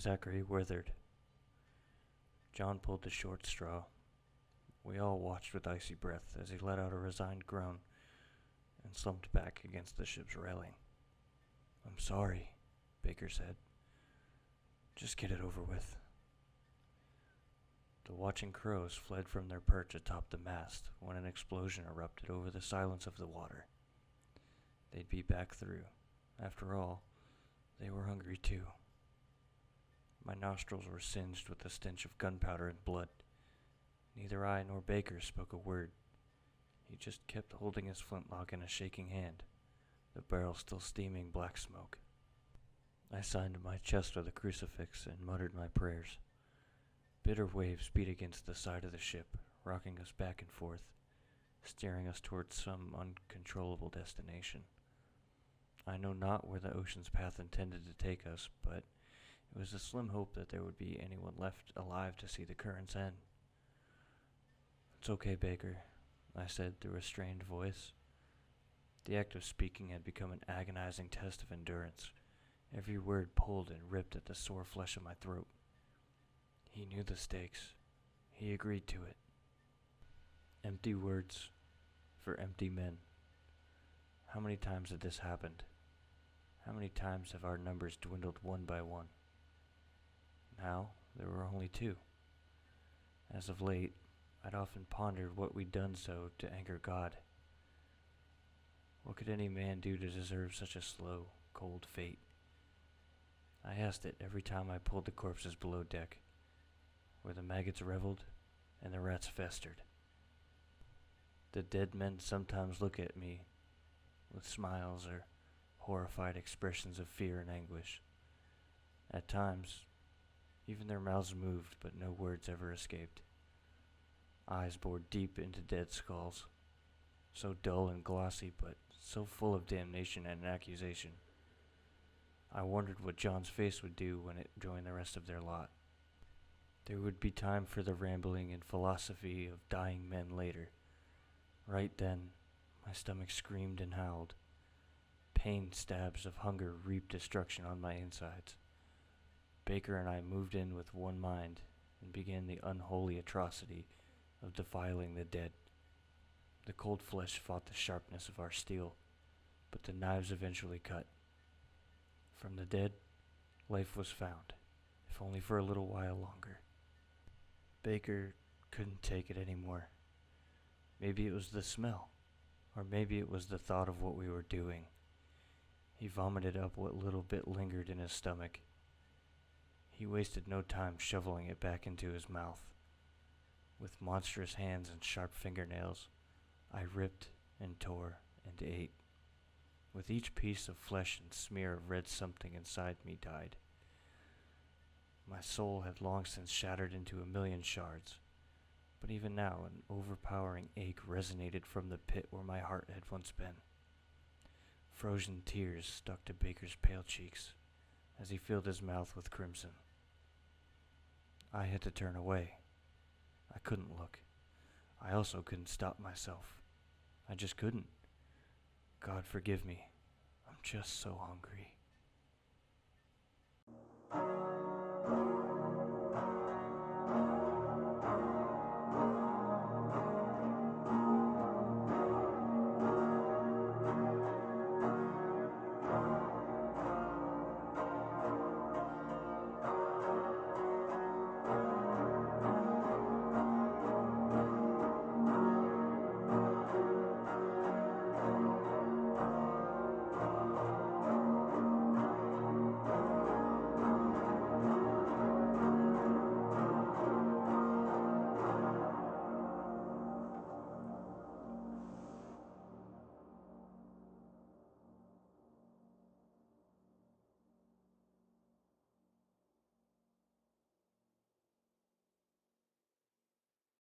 ZacharyWurtherd. John pulled the short straw. We all watched with icy breath as he let out a resigned groan and slumped back against the ship's railing. "I'm sorry," Baker said. "Just get it over with." The watching crows fled from their perch atop the mast when an explosion erupted over the silence of the water. They'd be back through. After all, they were hungry too. My nostrils were singed with the stench of gunpowder and blood. Neither I nor Baker spoke a word. He just kept holding his flintlock in a shaking hand, the barrel still steaming black smoke. I signed my chest with a crucifix and muttered my prayers. Bitter waves beat against the side of the ship, rocking us back and forth, steering us towards some uncontrollable destination. I know not where the ocean's path intended to take us, but it was a slim hope that there would be anyone left alive to see the current's end. "It's okay, Baker," I said through a strained voice. The act of speaking had become an agonizing test of endurance. Every word pulled and ripped at the sore flesh of my throat. He knew the stakes. He agreed to it. Empty words for empty men. How many times had this happened? How many times have our numbers dwindled one by one? Now there were only two. As of late, I'd often pondered what we'd done so to anger God. What could any man do to deserve such a slow, cold fate? I asked it every time I pulled the corpses below deck, where the maggots reveled and the rats festered. The dead men sometimes look at me with smiles or horrified expressions of fear and anguish. At times, even their mouths moved, but no words ever escaped. Eyes bored deep into dead skulls, so dull and glossy, but so full of damnation and accusation. I wondered what John's face would do when it joined the rest of their lot. There would be time for the rambling and philosophy of dying men later. Right then, my stomach screamed and howled. Pain stabs of hunger reaped destruction on my insides. Baker and I moved in with one mind and began the unholy atrocity of defiling the dead. The cold flesh fought the sharpness of our steel, but the knives eventually cut. From the dead, life was found, if only for a little while longer. Baker couldn't take it anymore. Maybe it was the smell, or maybe it was the thought of what we were doing. He vomited up what little bit lingered in his stomach. He wasted no time shoveling it back into his mouth. With monstrous hands and sharp fingernails, I ripped and tore and ate. With each piece of flesh and smear of red something inside me died. My soul had long since shattered into a million shards, but even now an overpowering ache resonated from the pit where my heart had once been. Frozen tears stuck to Baker's pale cheeks as he filled his mouth with crimson. I had to turn away. I couldn't look. I also couldn't stop myself. I just couldn't. God forgive me. I'm just so hungry.